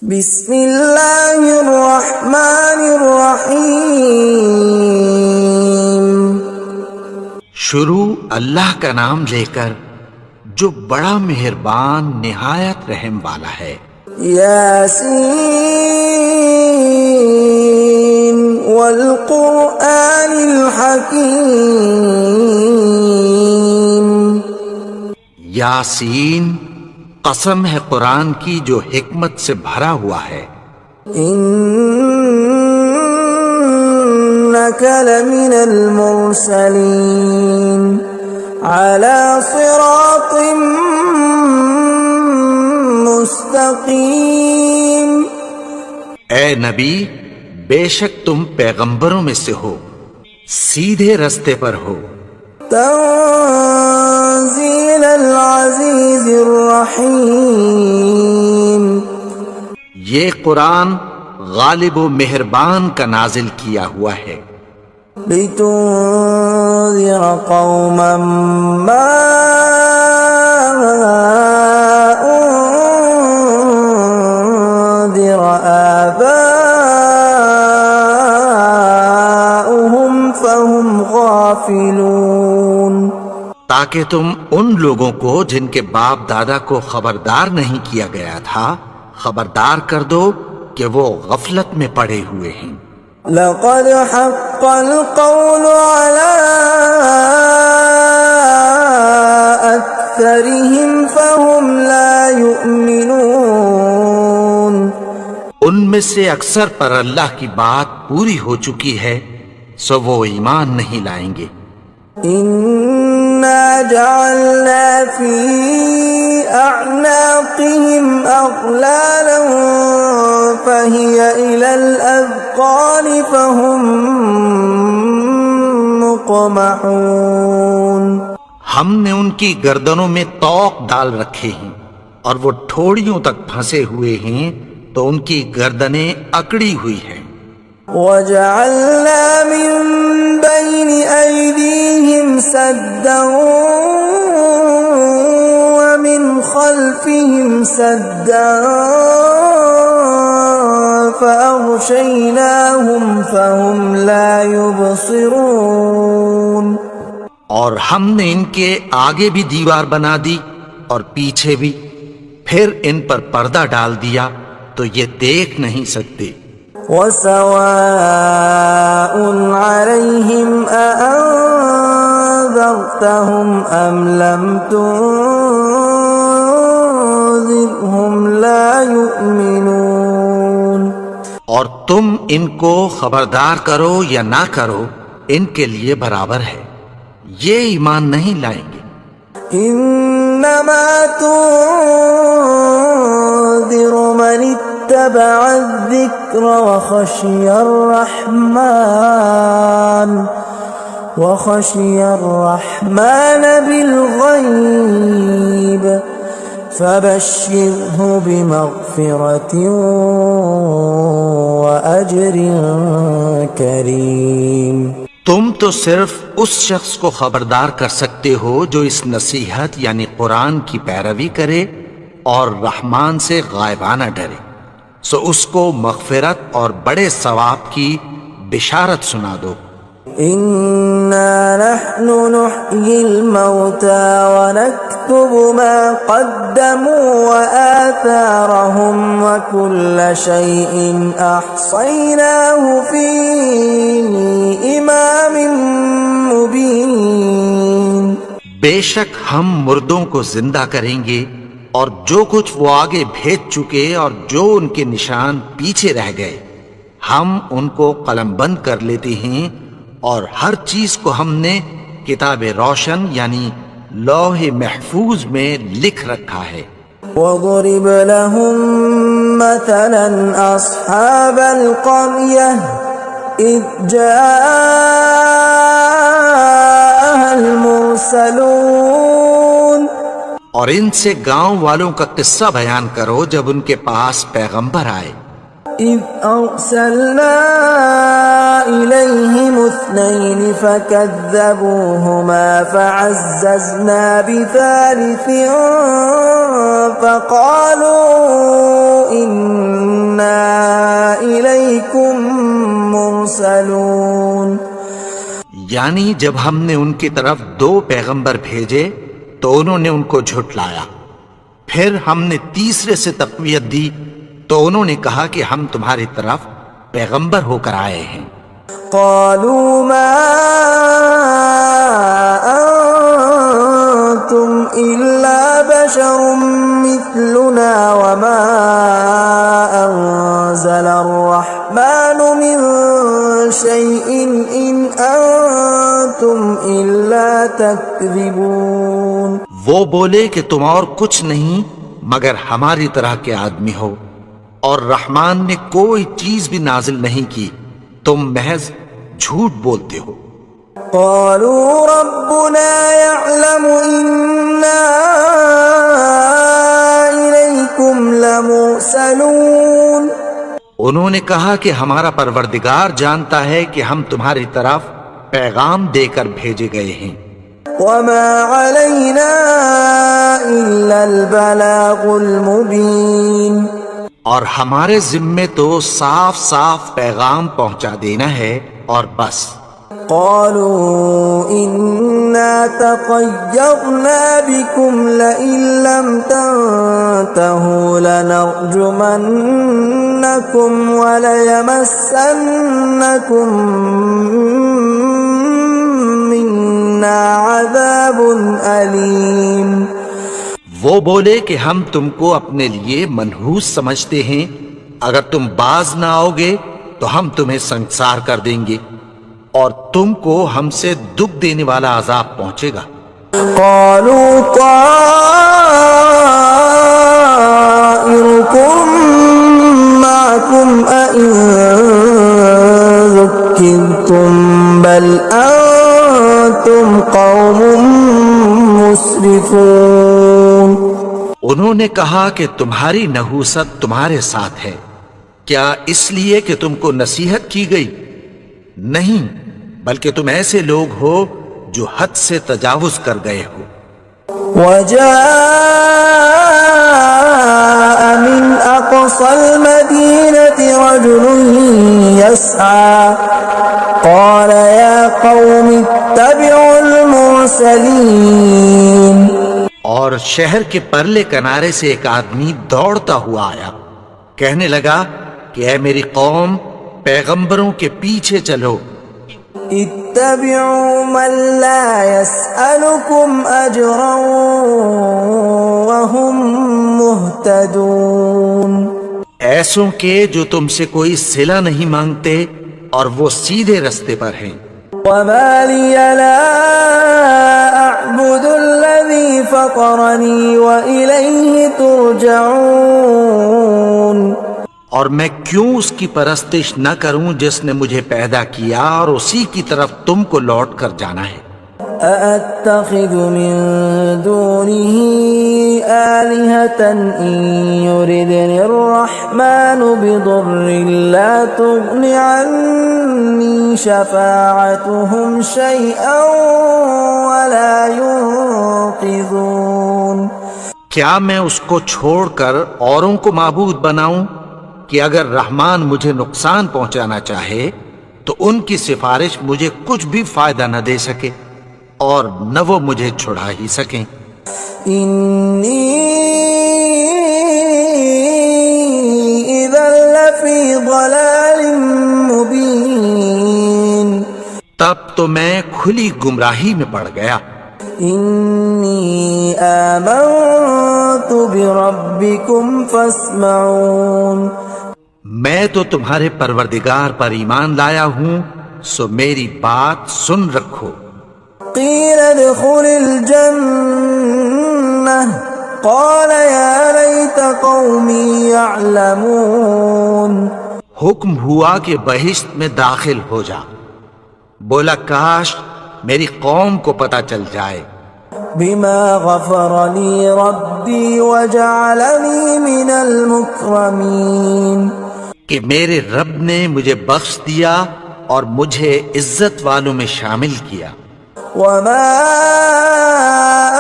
بسم اللہ الرحمن الرحیم. شروع اللہ کا نام لے کر جو بڑا مہربان نہایت رحم والا ہے. یاسین والقرآن الحکیم. یاسین، قسم ہے قرآن کی جو حکمت سے بھرا ہوا ہے. انک لمن المرسلین علی صراط مستقیم. اے نبی، بے شک تم پیغمبروں میں سے ہو، سیدھے رستے پر ہو. تنزیل العزیز الرحیم. یہ قرآن غالب و مہربان کا نازل کیا ہوا ہے. لتنذر قوما ما انذر آباؤهم فهم غافلون. تاکہ تم ان لوگوں کو جن کے باپ دادا کو خبردار نہیں کیا گیا تھا خبردار کر دو کہ وہ غفلت میں پڑے ہوئے ہیں. لقد حق القول على أكثرهم فهم لا يؤمنون. ان میں سے اکثر پر اللہ کی بات پوری ہو چکی ہے سو وہ ایمان نہیں لائیں گے. إنا جعلنا في أعناقهم أغلالا فهي إلى الأذقان فهم مقمحون. ہم نے ان کی گردنوں میں طوق ڈال رکھے ہیں اور وہ ٹھوڑیوں تک پھنسے ہوئے ہیں تو ان کی گردنیں اکڑی ہوئی ہیں. وجعلنا من بين أيديهم سدا ومن خلفهم سدا فأغشيناهم فهم لا يبصرون. اور ہم نے ان کے آگے بھی دیوار بنا دی اور پیچھے بھی، پھر ان پر پردہ ڈال دیا تو یہ دیکھ نہیں سکتے. وسواء عليهم أأنذرتهم أم لم تنذرهم لا يؤمنون. اور تم ان کو خبردار کرو یا نہ کرو ان کے لیے برابر ہے، یہ ایمان نہیں لائیں گے. انما تنذر من اتبع الذکر وخشی الرحمن بالغیب فبشره بمغفرة وأجر کریم. تم تو صرف اس شخص کو خبردار کر سکتے ہو جو اس نصیحت یعنی قرآن کی پیروی کرے اور رحمان سے غائبانہ ڈرے، سو اس کو مغفرت اور بڑے ثواب کی بشارت سنا دو. انا نحن نحيي الموتى ونكتب ما قدموا وآثارهم وكل شيء أحصيناه في إمام مبين. بے شک ہم مردوں کو زندہ کریں گے اور جو کچھ وہ آگے بھیج چکے اور جو ان کے نشان پیچھے رہ گئے ہم ان کو قلم بند کر لیتے ہیں، اور ہر چیز کو ہم نے کتاب روشن یعنی لوح محفوظ میں لکھ رکھا ہے. وَضُرِبَ لَهُم مَّثَلًا أَصْحَابَ الْقَرْيَةِ إِذْ جَاءَهَا الْمُرْسَلُونَ. اور ان سے گاؤں والوں کا قصہ بیان کرو جب ان کے پاس پیغمبر آئے. إذ أرسلنا إليهم اثنين فكذبوهما فعززنا بثالث فقالوا إنا المرسلون. یعنی جب ہم نے ان کی طرف 2 پیغمبر بھیجے تو انہوں نے ان کو جھٹلایا. پھر ہم نے تیسرے سے تقویت دی تو انہوں نے کہا کہ ہم تمہاری طرف پیغمبر ہو کر آئے ہیں. قالوا ما أنتم إلا بشر مثلنا وما أنزل الرحمن من شيء إن أنتم إلا تكذبون. وہ بولے کہ تم اور کچھ نہیں مگر ہماری طرح کے آدمی ہو اور رحمان نے کوئی چیز بھی نازل نہیں کی، تم محض جھوٹ بولتے ہو. قالوا ربنا يعلم إنا إليكم لمرسلون. انہوں نے کہا کہ ہمارا پروردگار جانتا ہے کہ ہم تمہاری طرف پیغام دے کر بھیجے گئے ہیں. وما علينا إلا البلاغ المبين. اور ہمارے ذمے تو صاف صاف پیغام پہنچا دینا ہے اور بس. قالوا إنا تطيرنا بكم لئن لم تنتهوا لنرجمنكم وليمسنكم منا عذاب أليم. وہ بولے کہ ہم تم کو اپنے لیے منحوس سمجھتے ہیں، اگر تم باز نہ آؤ گے تو ہم تمہیں سنسار کر دیں گے اور تم کو ہم سے دکھ دینے والا عذاب پہنچے گا. قالوا طائركم معكم أئن ذكرتم بل أنتم قوم مسرفون. انہوں نے کہا کہ تمہاری نحوست تمہارے ساتھ ہے، کیا اس لیے کہ تم کو نصیحت کی گئی؟ نہیں، بلکہ تم ایسے لوگ ہو جو حد سے تجاوز کر گئے ہو. وجاء من أقصى المدينة رجل يسعى قال يا قوم اتبعوا المرسلين. اور شہر کے پرلے کنارے سے ایک آدمی دوڑتا ہوا آیا، کہنے لگا کہ اے میری قوم، پیغمبروں کے پیچھے چلو. اتبعوا من لا يسألكم أجرا وهم مهتدون. ایسوں کے جو تم سے کوئی صلہ نہیں مانگتے اور وہ سیدھے رستے پر ہیں. وما لي لا أعبد الذي فطرني وإليه ترجعون. اور میں کیوں اس کی پرستش نہ کروں جس نے مجھے پیدا کیا اور اسی کی طرف تم کو لوٹ کر جانا ہے. أأتخذ من دونه آلهة إن يردني الرحمن بضر لا تغن عني شفاعتهم شيئا ولا ينقذون. کیا میں اس کو چھوڑ کر اوروں کو معبود بناؤں کہ اگر رحمان مجھے نقصان پہنچانا چاہے تو ان کی سفارش مجھے کچھ بھی فائدہ نہ دے سکے اور نہ وہ مجھے چھڑا ہی سکیں. إني إذا لفي ضلال مبين. تب تو میں کھلی گمراہی میں پڑ گیا. إني آمنت بربكم فاسمعون. میں تو تمہارے پروردگار پر ایمان لایا ہوں، سو میری بات سن رکھو. قيل ادخل الجنة قال يا ليت قومي يعلمون. حکم ہوا کہ بہشت میں داخل ہو جا. بولا کاش میری قوم کو پتہ چل جائے. بما غفر لي ربي وجعلني من المكرمين. کہ میرے رب نے مجھے بخش دیا اور مجھے عزت والوں میں شامل کیا. وما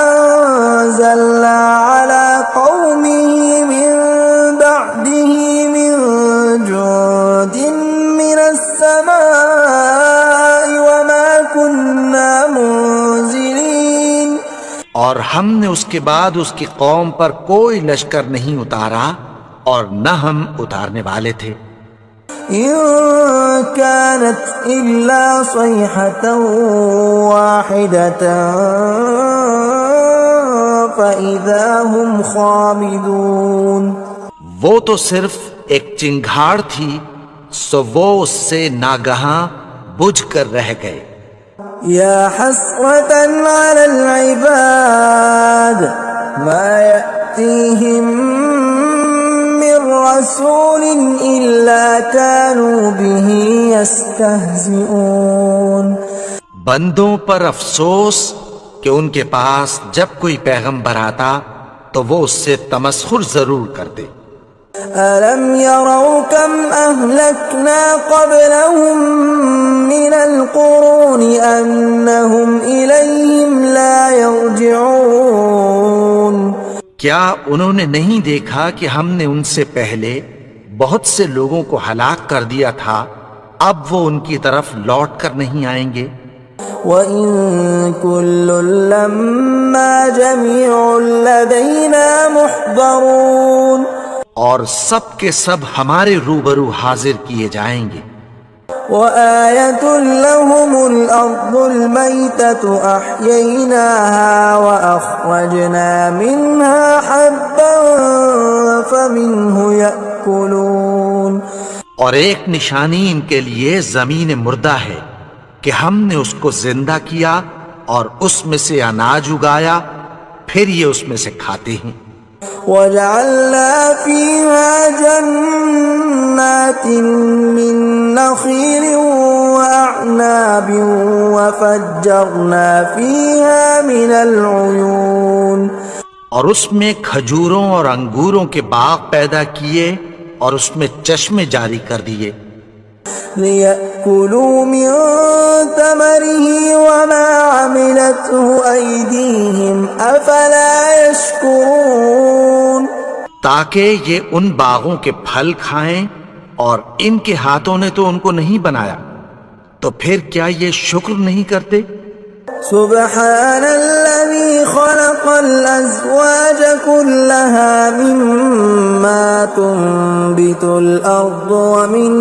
أنزلنا على قومه من بعده من جند من السماء ہم نے اس کے بعد اس کی قوم پر کوئی لشکر نہیں اتارا اور نہ ہم اتارنے والے تھے۔ إن كانت إلا صيحة واحدة فإذا هم خامدون، وہ تو صرف ایک چنگھاڑ تھی، سو وہ اس سے ناگہاں بجھ کر رہ گئے۔ يا حسرة على العباد ما يأتيهم من رسول إلا كانوا به يستهزئون۔ بندوں پر افسوس کہ ان کے پاس جب کوئی پیغمبر آتا تو وہ اس سے تمسخر ضرور کرتے۔ ألم يروا كم أهلكنا قبلهم من القرون أنهم إليهم لا يرجعون، کیا انہوں نے نہیں دیکھا کہ ہم نے ان سے پہلے بہت سے لوگوں کو ہلاک کر دیا تھا، اب وہ ان کی طرف لوٹ کر نہیں آئیں گے؟ وَإِن كُلٌّ لَّمَّا جَمِيعٌ لَّدَيْنَا مُحْضَرُونَ، اور سب کے سب ہمارے روبرو حاضر کیے جائیں گے۔ وَآيَةٌ لَّهُمُ الْأَرْضُ الْمَيْتَةُ أَحْيَيْنَاهَا وَأَخْرَجْنَا مِنْهَا حَبًّا فَمِنْهُ يَأْكُلُونَ، اور ایک نشانی ان کے لیے زمین مردہ ہے کہ ہم نے اس کو زندہ کیا اور اس میں سے اناج اگایا، پھر یہ اس میں سے کھاتے ہیں۔ وَجَعَلْنَا فِيهَا جَنَّاتٍ مِّن نَّخِيلٍ وَأَعْنَابٍ وَفَجَّرْنَا فِيهَا مِنَ الْعُيُونِ، اور اس میں کھجوروں اور انگوروں کے باغ پیدا کیے اور اس میں چشمے جاری کر دیے۔ لِيَأْكُلُوا مِن ثَمَرِهِ وَمَا عَمِلَتْهُ أَيْدِيهِمْ أَفَلَا يَشْكُرُونَ، تاکہ یہ ان باغوں کے پھل کھائیں، اور ان کے ہاتھوں نے تو ان کو نہیں بنایا، تو پھر کیا یہ شکر نہیں کرتے؟ سبحان الذي خلق الأزواج كلها مما تنبت الأرض ومن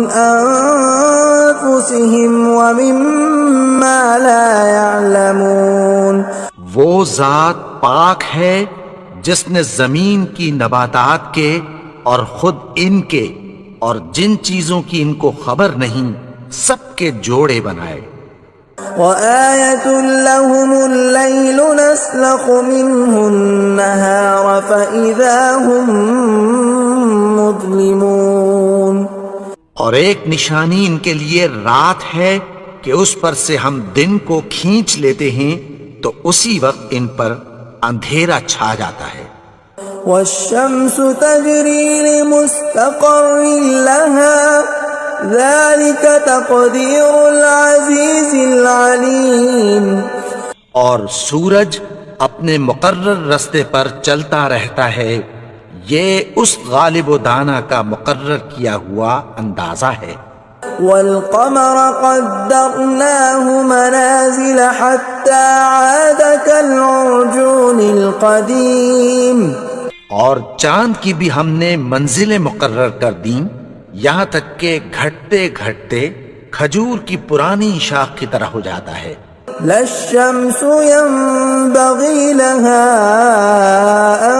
أنفسهم ومما لا يعلمون، وہ ذات پاک ہے جس نے زمین کی نباتات کے اور خود ان کے اور جن چیزوں کی ان کو خبر نہیں سب کے جوڑے بنائے۔ وآية لهم الليل نسلخ منه النهار فإذا هم مظلمون، اور ایک نشانی ان کے لیے رات ہے کہ اس پر سے ہم دن کو کھینچ لیتے ہیں تو اسی وقت ان پر اندھیرا چھا جاتا ہے۔ والشمس تجري لمستقر لها ذلك تقدير العزيز العليم، اور سورج اپنے مقرر رستے پر چلتا رہتا ہے، یہ اس غالب و دانا کا مقرر کیا ہوا اندازہ ہے۔ والقمر قدرناه منازل حتى عاد كالعرجون القديم، اور چاند کی بھی ہم نے منزلیں مقرر کر دیں، یہاں تک کہ گھٹتے گھٹتے کھجور کی پرانی شاخ کی طرح ہو جاتا ہے۔ لا الشمس ينبغي لها أن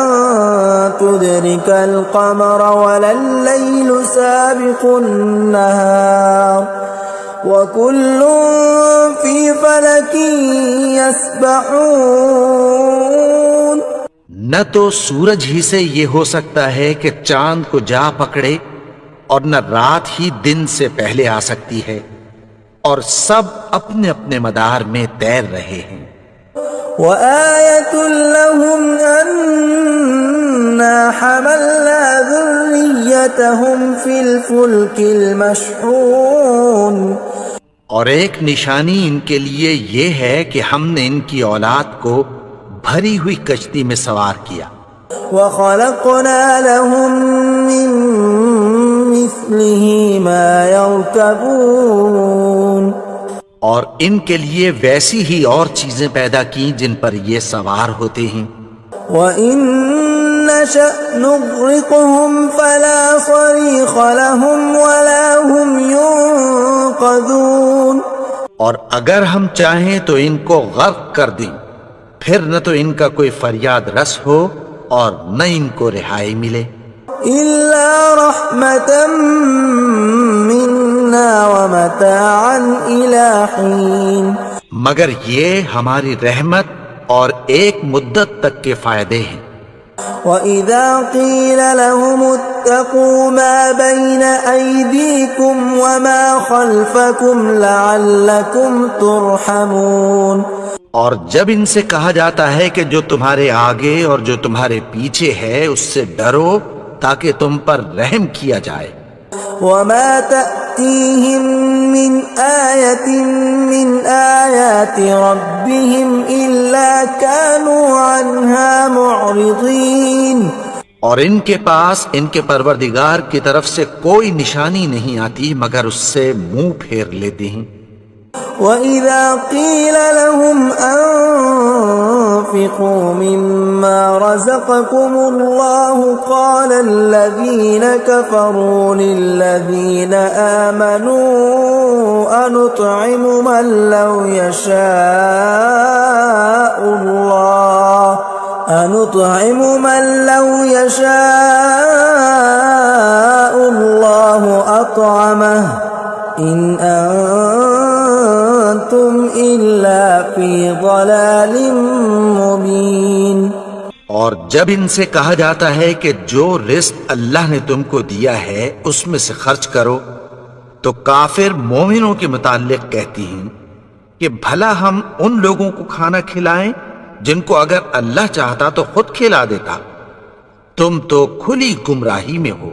تدرك القمر ولا الليل سابق النهار وكل في فلك يسبحون، نہ تو سورج ہی سے یہ ہو سکتا ہے کہ چاند کو جا پکڑے، اور نہ رات ہی دن سے پہلے آ سکتی ہے، اور سب اپنے اپنے مدار میں تیر رہے ہیں۔ وآية لهم أنا حملنا ذريتهم في الفلك المشحون، اور ایک نشانی ان کے لیے یہ ہے کہ ہم نے ان کی اولاد کو بھری ہوئی کشتی میں سوار کیا۔ وخلقنا لهم من مثله ما يركبون، اور ان کے لیے ویسی ہی اور چیزیں پیدا کی جن پر یہ سوار ہوتے ہیں۔ وَإِن نَّشَأْ نُغْرِقْهُمْ فَلَا صَرِيخَ لَهُمْ وَلَا هُمْ يُنقَذُونَ۔ اور اگر ہم چاہیں تو ان کو غرق کر دیں، پھر نہ تو ان کا کوئی فریاد رس ہو اور نہ ان کو رہائی ملے۔ إِلَّا رَحْمَةً مِنَّا وَمَتَاعًا إِلَىٰ حِينٍ، مگر یہ ہماری رحمت اور ایک مدت تک کے فائدے ہیں۔ وَإِذَا قِيلَ لَهُمُ اتَّقُوا مَا بَيْنَ أَيْدِيكُمْ وَمَا خَلْفَكُمْ لَعَلَّكُمْ تُرْحَمُونَ، اور جب ان سے کہا جاتا ہے کہ جو تمہارے آگے اور جو تمہارے پیچھے ہے اس سے ڈرو تاکہ تم پر رحم کیا جائے۔ وَمَا تَأْتِيهِم مِّنْ آيَةٍ مِّنْ آيَاتِ رَبِّهِمْ إِلَّا كَانُوا عَنْهَا مُعْرِضِينَ، اور ان کے پاس ان کے پروردگار کی طرف سے کوئی نشانی نہیں آتی مگر اس سے منہ پھیر لیتے ہیں۔ وَإِذَا قِيلَ لَهُمْ أَنفِقُوا مِمَّا رَزَقَكُمُ اللَّهُ قَالَ الَّذِينَ كَفَرُوا لِلَّذِينَ آمَنُوا أَنُطْعِمُ مَن لَّوْ يَشَاءُ اللَّهُ أَطْعَمَهُ إِنْ أَنتُمْ إِلَّا فِي ضَلَالٍ مُّبِينٍ۔ اور جب ان سے کہا جاتا ہے کہ جو رزق اللہ نے تم کو دیا ہے اس میں سے خرچ کرو، تو کافر مومنوں کے متعلق کہتی ہیں کہ بھلا ہم ان لوگوں کو کھانا کھلائیں جن کو اگر اللہ چاہتا تو خود کھلا دیتا، تم تو کھلی گمراہی میں ہو۔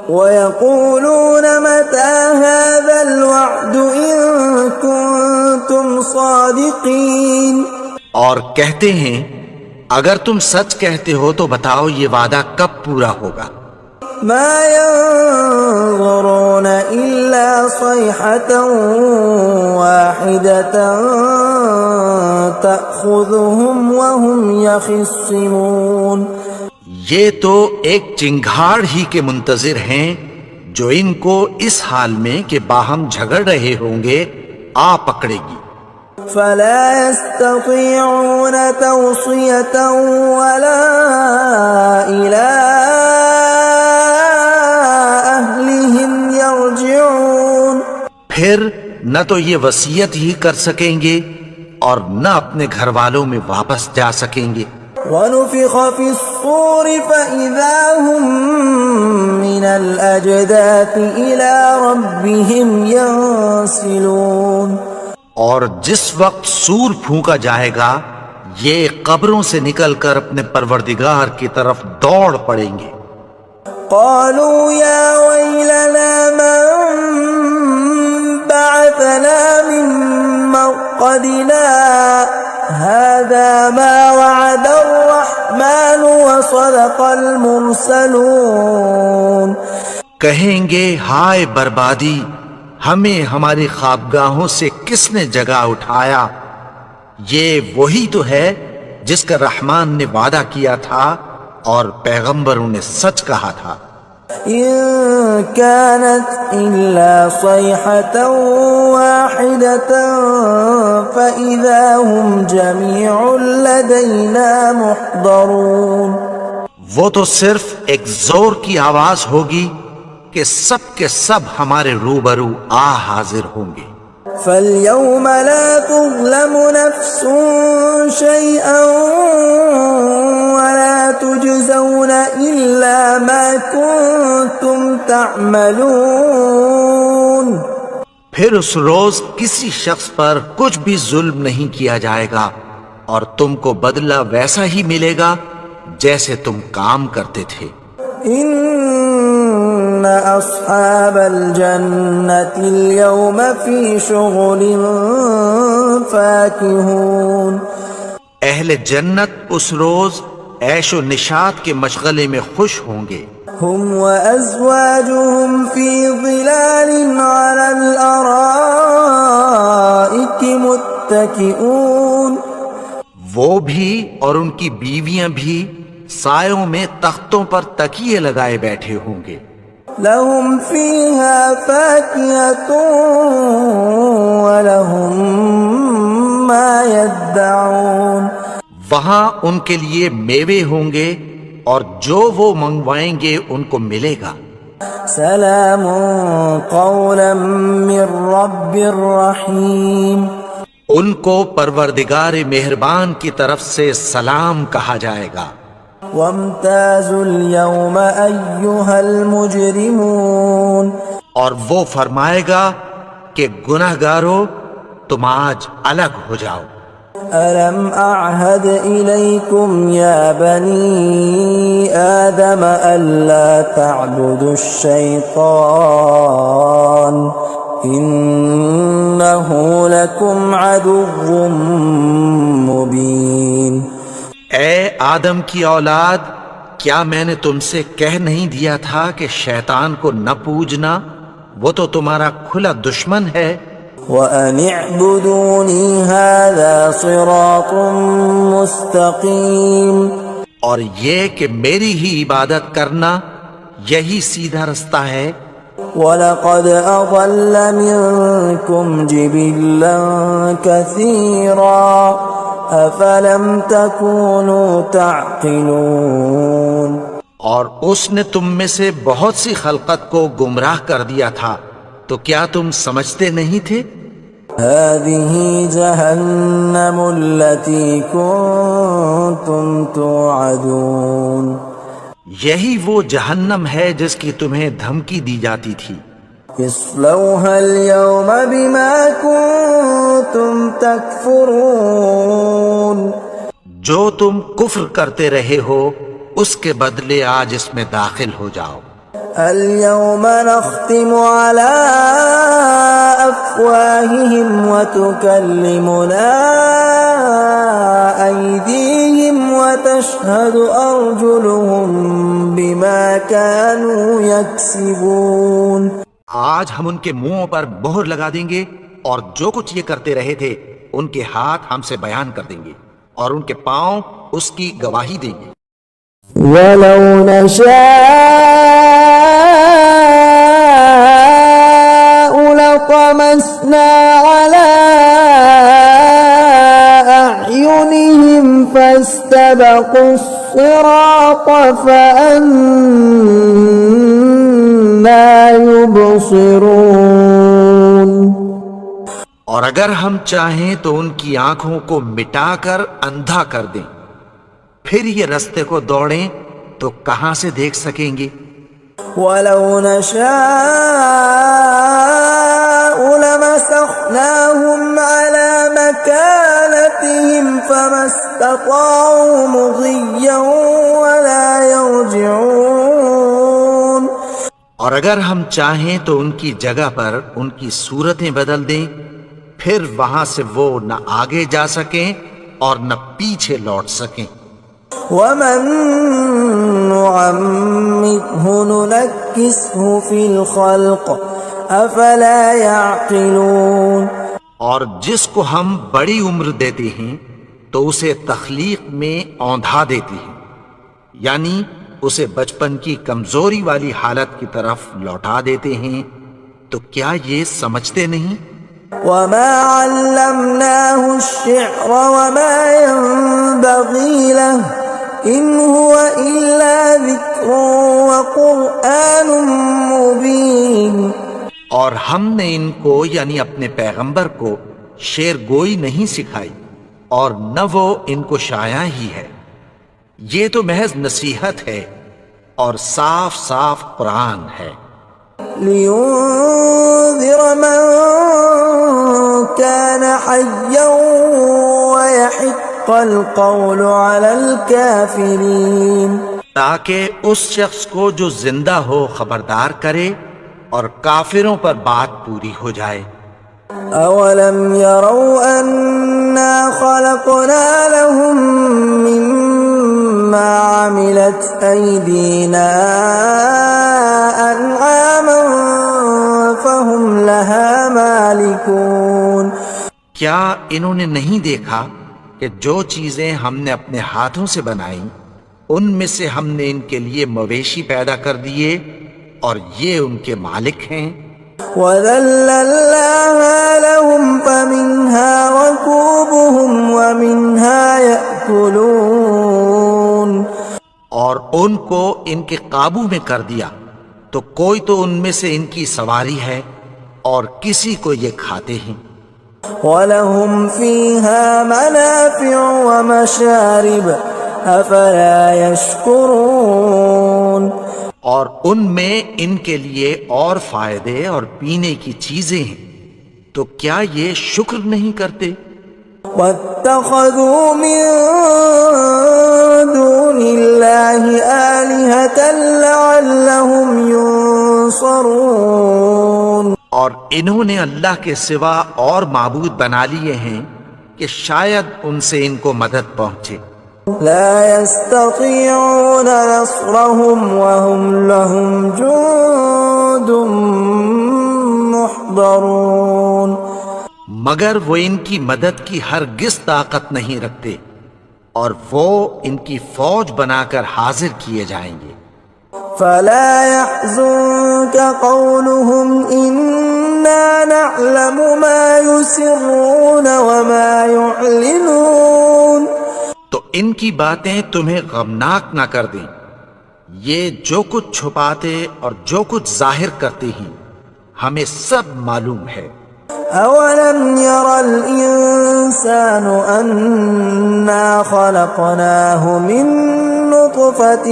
وَيَقُولُونَ مَتَىٰ هَٰذَا الْوَعْدُ إِن كُنتُمْ صَادِقِينَ، اور کہتے ہیں اگر تم سچ کہتے ہو تو بتاؤ یہ وعدہ کب پورا ہوگا۔ مَا يَنظُرُونَ إِلَّا صَيْحَةً وَاحِدَةً تَأْخُذُهُمْ وَهُمْ يَخِصِّمُونَ، یہ تو ایک چنگھاڑ ہی کے منتظر ہیں جو ان کو اس حال میں کہ باہم جھگڑ رہے ہوں گے آ پکڑے گی۔ فَلَا يَسْتَطِيعُونَ تَوْصِيَةً وَلَا إِلَىٰ أَهْلِهِمْ يَرْجِعُونَ، پھر نہ تو یہ وصیت ہی کر سکیں گے اور نہ اپنے گھر والوں میں واپس جا سکیں گے۔ وَنُفِخَ فِي الصُّورِ فَإِذَا هُم مِّنَ الْأَجْدَاثِ إِلَىٰ رَبِّهِمْ يَنسِلُونَ، اور جس وقت سور پھونکا جائے گا یہ قبروں سے نکل کر اپنے پروردگار کی طرف دوڑ پڑیں گے۔ قَالُوا يَا وَيْلَنَا مَن بَعَثَنَا مِن مَّرْقَدِنَا هَٰذَا مَا وَعَدَ الرَّحْمَٰنُ وَصَدَقَ الْمُرْسَلُونَ، کہیں گے ہائے بربادی، ہمیں ہماری خوابگاہوں سے کس نے جگا اٹھایا، یہ وہی تو ہے جس کا رحمان نے وعدہ کیا تھا اور پیغمبروں نے سچ کہا تھا۔ إِن كَانَتْ إِلَّا صَيْحَةً وَاحِدَةً فَإِذَا هُمْ جَمِيعٌ لَدَيْنَا مُحْضَرُونَ، وہ تو صرف ایک زور کی آواز ہوگی کہ سب کے سب ہمارے روبرو حاضر ہوں گے۔ فَالْيَوْمَ لَا تُظْلَمُ نَفْسٌ شَيْئًا وَلَا تُجْزَوْنَ إِلَّا مَا كُنتُمْ تَعْمَلُونَ، پھر اس روز کسی شخص پر کچھ بھی ظلم نہیں کیا جائے گا اور تم کو بدلہ ویسا ہی ملے گا جیسے تم کام کرتے تھے۔ إِنَّ أَصْحَابَ الْجَنَّةِ الْيَوْمَ فِي شُغُلٍ فَاكِهُونَ، اہل جنت اس روز عیش و نشاط کے مشغلے میں خوش ہوں گے۔ هُمْ وَأَزْوَاجُهُمْ فِي ظِلَالٍ عَلَى الْأَرَائِكِ مُتَّكِئُونَ، وہ بھی اور ان کی بیویاں بھی سایوں میں تختوں پر تکیے لگائے بیٹھے ہوں گے. لهم فيها فاكهة ولهم ما يدعون. وہاں ان کے لیے میوے ہوں گے اور جو وہ منگوائیں گے ان کو ملے گا. سلام قولا من رب رحیم. ان کو پروردگار مہربان کی طرف سے سلام کہا جائے گا. وامتازوا اليوم أيها المجرمون. اور وہ فرمائے گا کہ گناہگارو تم آج الگ ہو جاؤ. ألم أعهد إليكم يا بني آدم ألا تعبدوا الشيطان إنه لكم عدو مبين. اے آدم کی اولاد، کیا میں نے تم سے کہہ نہیں دیا تھا کہ شیطان کو نہ پوجنا، وہ تو تمہارا کھلا دشمن ہے. وَأَنِ اعْبُدُونِي هَذَا صِرَاطٌ مُسْتَقِيمٌ. اور یہ کہ میری ہی عبادت کرنا یہی سیدھا رستہ ہے. وَلَقَدْ أَضَلَّ مِنكُمْ جِبِلًّا كَثِيرًا أَفَلَمْ تَكُونُوا تَعْقِلُونَ. اور اس نے تم میں سے بہت سی خلقت کو گمراہ کر دیا تھا، تو کیا تم سمجھتے نہیں تھے؟ هَذِهِ جَهَنَّمُ الَّتِي كُنتُمْ تُوعَدُونَ. یہی وہ جہنم ہے جس کی تمہیں دھمکی دی جاتی تھی. اصلوها اليوم بما كنتم تكفرون. جو تم کفر کرتے رہے ہو اس کے بدلے آج اس میں داخل ہو جاؤ. اليوم نختم على أفواههم وتكلمنا أيديهم وتشهد أرجلهم بما كانوا يكسبون. آج ہم ان کے منہوں پر مہر لگا دیں گے اور جو کچھ یہ کرتے رہے تھے ان کے ہاتھ ہم سے بیان کر دیں گے اور ان کے پاؤں اس کی گواہی دیں گے. وَلَوْ نَشَاءُ لَطَمَسْنَا عَلَىٰ أَعْيُنِهِمْ فَاسْتَبَقُوا الصِّرَاطَ فَأَنَّىٰ يُبْصِرُونَ. اور اگر ہم چاہیں تو ان کی آنکھوں کو مٹا کر اندھا کر دیں، پھر یہ رستے کو دوڑیں تو کہاں سے دیکھ سکیں گے. وَلَوْ نَشَاءُ لَمَسَخْنَاهُمْ عَلَىٰ مَكَانَتِهِمْ فَمَا اسْتَطَاعُوا مُضِيًّا وَلَا يَرْجِعُونَ. اور اگر ہم چاہیں تو ان کی جگہ پر ان کی صورتیں بدل دیں، پھر وہاں سے وہ نہ آگے جا سکیں اور نہ پیچھے لوٹ سکیں. وَمَن نُّعَمِّرْهُ نُنَكِّسْهُ فِي الْخَلْقِ أَفَلَا يَعْقِلُونَ. اور جس کو ہم بڑی عمر دیتے ہیں تو اسے تخلیق میں اوندھا دیتے ہیں، یعنی اسے بچپن کی کمزوری والی حالت کی طرف لوٹا دیتے ہیں. تو کیا یہ سمجھتے نہیں؟ وَمَا عَلَّمْنَاهُ الشِّعْرَ وَمَا يَنبَغِي لَهُ إِنْ هُوَ إِلَّا ذِكْرٌ وَقُرْآنٌ مُبِينٌ. اور ہم نے ان کو یعنی اپنے پیغمبر کو شعر گوئی نہیں سکھائی اور نہ وہ ان کو شایع ہی ہے، یہ تو محض نصیحت ہے اور صاف صاف قرآن ہے. لِيُنذِرَ مَن كَانَ حَيًّا وَيَحِقَّ الْقَوْلُ عَلَى الْكَافِرِينَ. تاکہ اس شخص کو جو زندہ ہو خبردار کرے اور کافروں پر بات پوری ہو جائے. أَوَلَمْ يَرَوْا أَنَّا خَلَقْنَا لَهُم مِّمَّا عَمِلَتْ أَيْدِينَا أَنْعَامًا فَهُمْ لَهَا مَالِكُونَ. کیا انہوں نے نہیں دیکھا کہ جو چیزیں ہم نے اپنے ہاتھوں سے بنائیں ان میں سے ہم نے ان کے لیے مویشی پیدا کر دیے اور یہ ان کے مالک ہیں. وَذَلَّلْنَاهَا لَهُمْ فَمِنْهَا رَكُوبُهُمْ وَمِنْهَا يَأْكُلُونَ. اور ان کو ان کے قابو میں کر دیا تو کوئی تو ان میں سے ان کی سواری ہے اور کسی کو یہ کھاتے ہیں. وَلَهُمْ فِيهَا مَنَافِعُ وَمَشَارِبُ أَفَلَا يَشْكُرُونَ. اور ان میں ان کے لیے اور فائدے اور پینے کی چیزیں ہیں تو کیا یہ شکر نہیں کرتے؟ وَاتَّخَذُوا مِن دُونِ اللَّهِ آلِهَةً لَعَلَّهُمْ يُنصَرُونَ. اور انہوں نے اللہ کے سوا اور معبود بنا لیے ہیں کہ شاید ان سے ان کو مدد پہنچے. لا يستطيعون نصرهم وهم لهم جند محضرون. مگر وہ ان کی مدد کی ہرگز طاقت نہیں رکھتے اور وہ ان کی فوج بنا کر حاضر کیے جائیں گے. فلا يحزنك قولهم إنا نعلم ما يسرون وما يعلنون. تو ان کی باتیں تمہیں غمناک نہ کر دیں. یہ جو کچھ چھپاتے اور جو کچھ ظاہر کرتے ہیں ہمیں سب معلوم ہے. أولم ير الإنسان أنا خلقناه من نطفة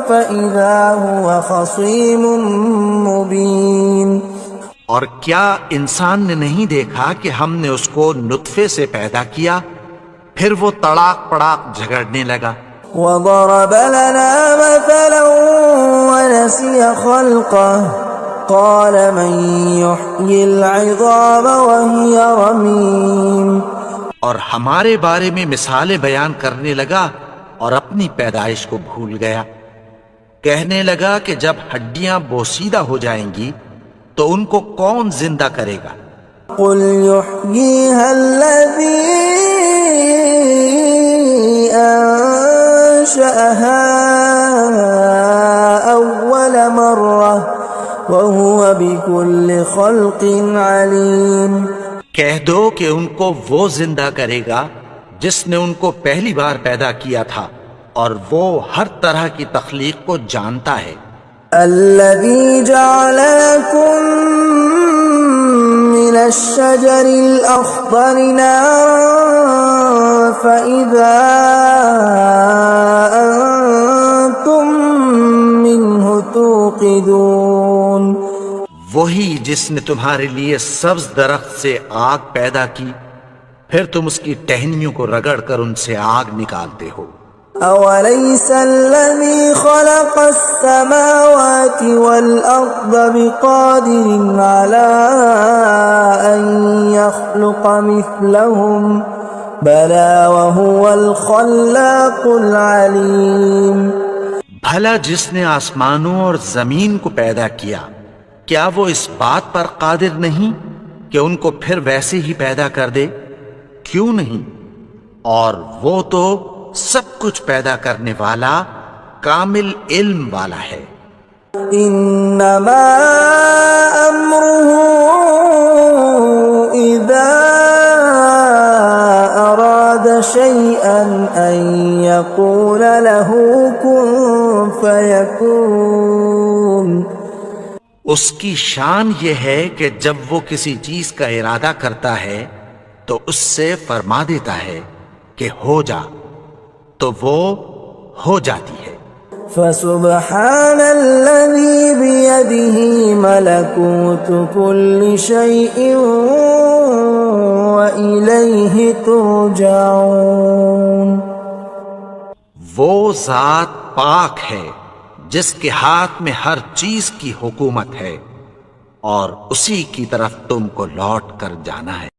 فإذا هو خصيم مبين. اور کیا انسان نے نہیں دیکھا کہ ہم نے اس کو نطفے سے پیدا کیا پھر وہ تڑاک پڑاک جھگڑنے لگا. وضرب لنا مثلا ونسي خلقه قال من يحيي العظام وهي رميم. اور ہمارے بارے میں مثالیں بیان کرنے لگا اور اپنی پیدائش کو بھول گیا. کہنے لگا کہ جب ہڈیاں بوسیدہ ہو جائیں گی تو ان کو کون زندہ کرے گا؟ قل يحييها الذي أنشأها أول مرة وهو بكل خلق عليم. کہہ دو کہ ان کو وہ زندہ کرے گا جس نے ان کو پہلی بار پیدا کیا تھا اور وہ ہر طرح کی تخلیق کو جانتا ہے. الذي جعل لكم من الشجر الأخضر نارا فإذا أنتم منه توقدون. وہی جس نے تمہارے لیے سبز درخت سے آگ پیدا کی پھر تم اس کی ٹہنیوں کو رگڑ کر ان سے آگ نکالتے ہو. أوليس الذي خلق السماوات والأرض بقادر على أن يخلق مثلهم بلى وهو الخلاق العليم. بھلا جس نے آسمانوں اور زمین کو پیدا کیا کیا وہ اس بات پر قادر نہیں کہ ان کو پھر ویسے ہی پیدا کر دے؟ کیوں نہیں؟ اور وہ تو سب کچھ پیدا کرنے والا کامل علم والا ہے. انما امره اذا اراد شيئا ان يقول له كن فيكون. اس کی شان یہ ہے کہ جب وہ کسی چیز کا ارادہ کرتا ہے تو اس سے فرما دیتا ہے کہ ہو جا تو وہ ہو جاتی ہے. فسبحان الذي بيده ملكوت كل شيء وإليه ترجعون. وہ ذات پاک ہے جس کے ہاتھ میں ہر چیز کی حکومت ہے اور اسی کی طرف تم کو لوٹ کر جانا ہے.